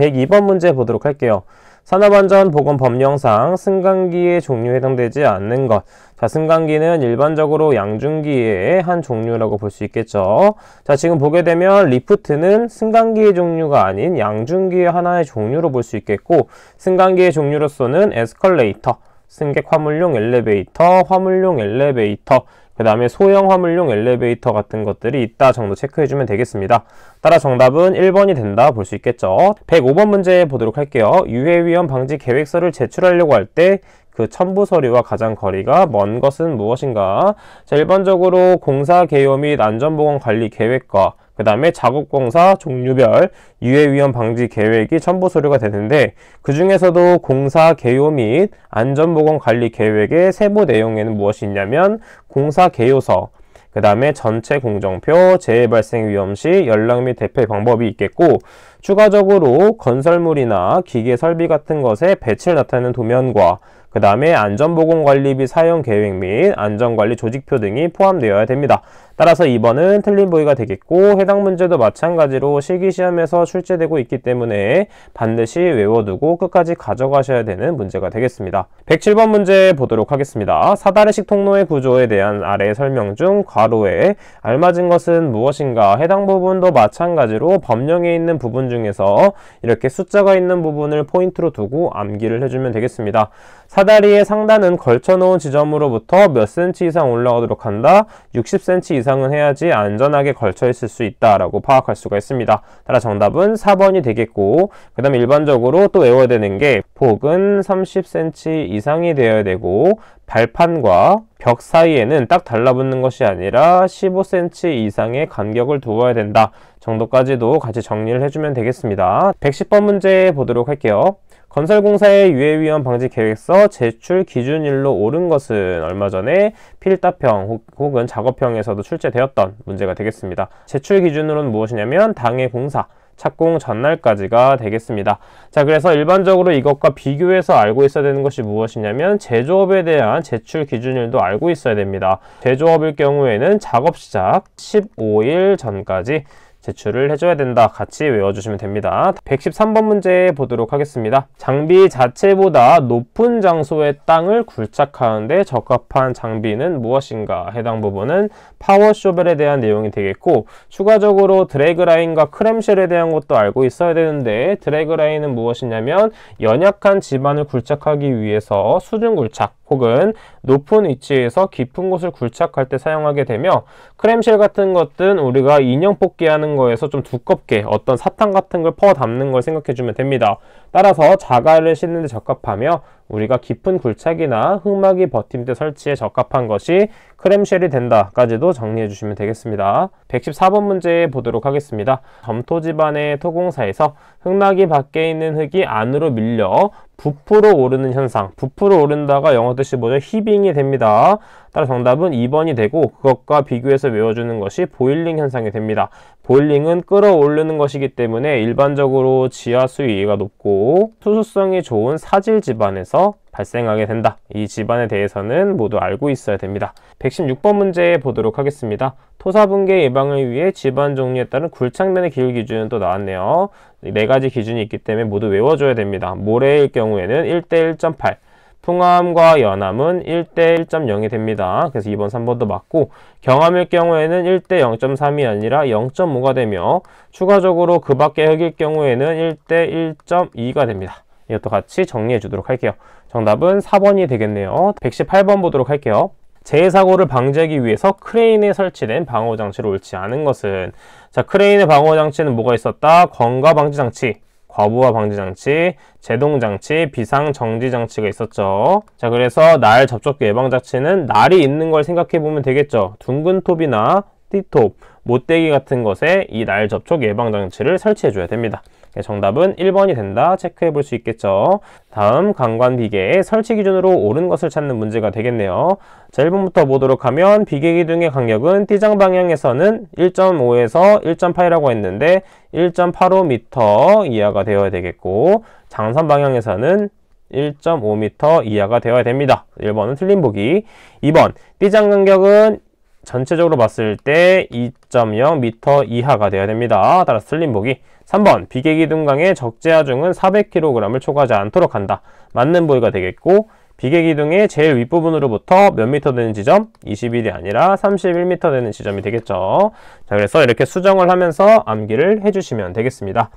102번 문제 보도록 할게요. 산업안전보건법령상 승강기의 종류에 해당되지 않는 것. 자, 승강기는 일반적으로 양중기의 한 종류라고 볼 수 있겠죠. 자, 지금 보게 되면 리프트는 승강기의 종류가 아닌 양중기의 하나의 종류로 볼 수 있겠고, 승강기의 종류로서는 에스컬레이터, 승객 화물용 엘리베이터, 화물용 엘리베이터, 그 다음에 소형 화물용 엘리베이터 같은 것들이 있다 정도 체크해주면 되겠습니다. 따라 정답은 1번이 된다 볼 수 있겠죠. 105번 문제 보도록 할게요. 유해위험 방지 계획서를 제출하려고 할 때 그 첨부 서류와 가장 거리가 먼 것은 무엇인가? 자, 일반적으로 공사 개요 및 안전보건 관리 계획과 그 다음에 작업공사 종류별 유해위험 방지 계획이 첨부 서류가 되는데, 그 중에서도 공사 개요 및 안전보건 관리 계획의 세부 내용에는 무엇이 있냐면 공사 개요서, 그 다음에 전체 공정표, 재해 발생 위험 시 연락 및 대피 방법이 있겠고, 추가적으로 건설물이나 기계 설비 같은 것의 배치를 나타내는 도면과 그 다음에 안전보건관리 및 사용 계획 및 안전관리 조직표 등이 포함되어야 됩니다. 따라서 2번은 틀린 보기가 되겠고, 해당 문제도 마찬가지로 실기시험에서 출제되고 있기 때문에 반드시 외워두고 끝까지 가져가셔야 되는 문제가 되겠습니다. 107번 문제 보도록 하겠습니다. 사다리식 통로의 구조에 대한 아래의 설명 중 괄호에 알맞은 것은 무엇인가? 해당 부분도 마찬가지로 법령에 있는 부분 중에서 이렇게 숫자가 있는 부분을 포인트로 두고 암기를 해주면 되겠습니다. 사다리의 상단은 걸쳐놓은 지점으로부터 몇 cm 이상 올라가도록 한다. 60cm 이상은 해야지 안전하게 걸쳐 있을 수 있다라고 파악할 수가 있습니다. 따라 정답은 4번이 되겠고, 그 다음에 일반적으로 또 외워야 되는 게 폭은 30cm 이상이 되어야 되고, 발판과 벽 사이에는 딱 달라붙는 것이 아니라 15cm 이상의 간격을 두어야 된다 정도까지도 같이 정리를 해주면 되겠습니다. 110번 문제 보도록 할게요. 건설공사의 유해위험 방지 계획서 제출 기준일로 옳은 것은 얼마 전에 필답형 혹은 작업형에서도 출제되었던 문제가 되겠습니다. 제출 기준으로는 무엇이냐면 당해 공사, 착공 전날까지가 되겠습니다. 자, 그래서 일반적으로 이것과 비교해서 알고 있어야 되는 것이 무엇이냐면 제조업에 대한 제출 기준일도 알고 있어야 됩니다. 제조업일 경우에는 작업 시작 15일 전까지 제출을 해줘야 된다. 같이 외워주시면 됩니다. 113번 문제 보도록 하겠습니다. 장비 자체보다 높은 장소의 땅을 굴착하는데 적합한 장비는 무엇인가? 해당 부분은 파워쇼벨에 대한 내용이 되겠고, 추가적으로 드래그라인과 크램쉘에 대한 것도 알고 있어야 되는데, 드래그라인은 무엇이냐면 연약한 지반을 굴착하기 위해서 수중 굴착 혹은 높은 위치에서 깊은 곳을 굴착할 때 사용하게 되며, 크램쉘 같은 것들은 우리가 인형 뽑기 하는 거에서 좀 두껍게 어떤 사탕 같은 걸 퍼 담는 걸 생각해 주면 됩니다. 따라서 자갈을 싣는 데 적합하며 우리가 깊은 굴착이나 흙막이 버팀대 설치에 적합한 것이 크램쉘이 된다까지도 정리해 주시면 되겠습니다. 114번 문제 보도록 하겠습니다. 점토 지반의 토공사에서 흙막이 밖에 있는 흙이 안으로 밀려 부풀어 오르는 현상, 부풀어 오른다가 영어 뜻이 뭐죠? 히빙이 됩니다. 따라 정답은 2번이 되고, 그것과 비교해서 외워주는 것이 보일링 현상이 됩니다. 보일링은 끌어오르는 것이기 때문에 일반적으로 지하 수위가 높고 수수성이 좋은 사질 지반에서 발생하게 된다. 이 지반에 대해서는 모두 알고 있어야 됩니다. 116번 문제 보도록 하겠습니다. 토사붕괴 예방을 위해 지반 종류에 따른 굴착면의 기울 기준은 또 나왔네요. 4가지 기준이 있기 때문에 모두 외워줘야 됩니다. 모래일 경우에는 1대 1.8, 풍암과 연암은 1대 1.0이 됩니다. 그래서 2번, 3번도 맞고, 경암일 경우에는 1대 0.3이 아니라 0.5가 되며, 추가적으로 그 밖의 흙일 경우에는 1대 1.2가 됩니다. 이것도 같이 정리해 주도록 할게요. 정답은 4번이 되겠네요. 118번 보도록 할게요. 재해 사고를 방지하기 위해서 크레인에 설치된 방호 장치를 옳지 않은 것은, 자, 크레인의 방호 장치는 뭐가 있었다? 건과 방지 장치, 과부하 방지 장치, 제동 장치, 비상 정지 장치가 있었죠. 자, 그래서 날 접촉 예방 장치는 날이 있는 걸 생각해 보면 되겠죠. 둥근 톱이나 띠톱, 못대기 같은 것에 이 날 접촉 예방 장치를 설치해 줘야 됩니다. 정답은 1번이 된다 체크해 볼 수 있겠죠. 다음 강관 비계의 설치 기준으로 옳은 것을 찾는 문제가 되겠네요. 자, 1번부터 보도록 하면 비계 기둥의 간격은 띠장 방향에서는 1.5에서 1.8이라고 했는데 1.85m 이하가 되어야 되겠고, 장선 방향에서는 1.5m 이하가 되어야 됩니다. 1번은 틀린 보기. 2번 띠장 간격은 전체적으로 봤을 때 2.0m 이하가 되어야 됩니다. 따라서 틀린 보기. 3번 비계기둥강의 적재하중은 400kg을 초과하지 않도록 한다. 맞는 보기가 되겠고, 비계기둥의 제일 윗부분으로부터 몇 미터 되는 지점? 21이 아니라 31m 되는 지점이 되겠죠. 자, 그래서 이렇게 수정을 하면서 암기를 해주시면 되겠습니다.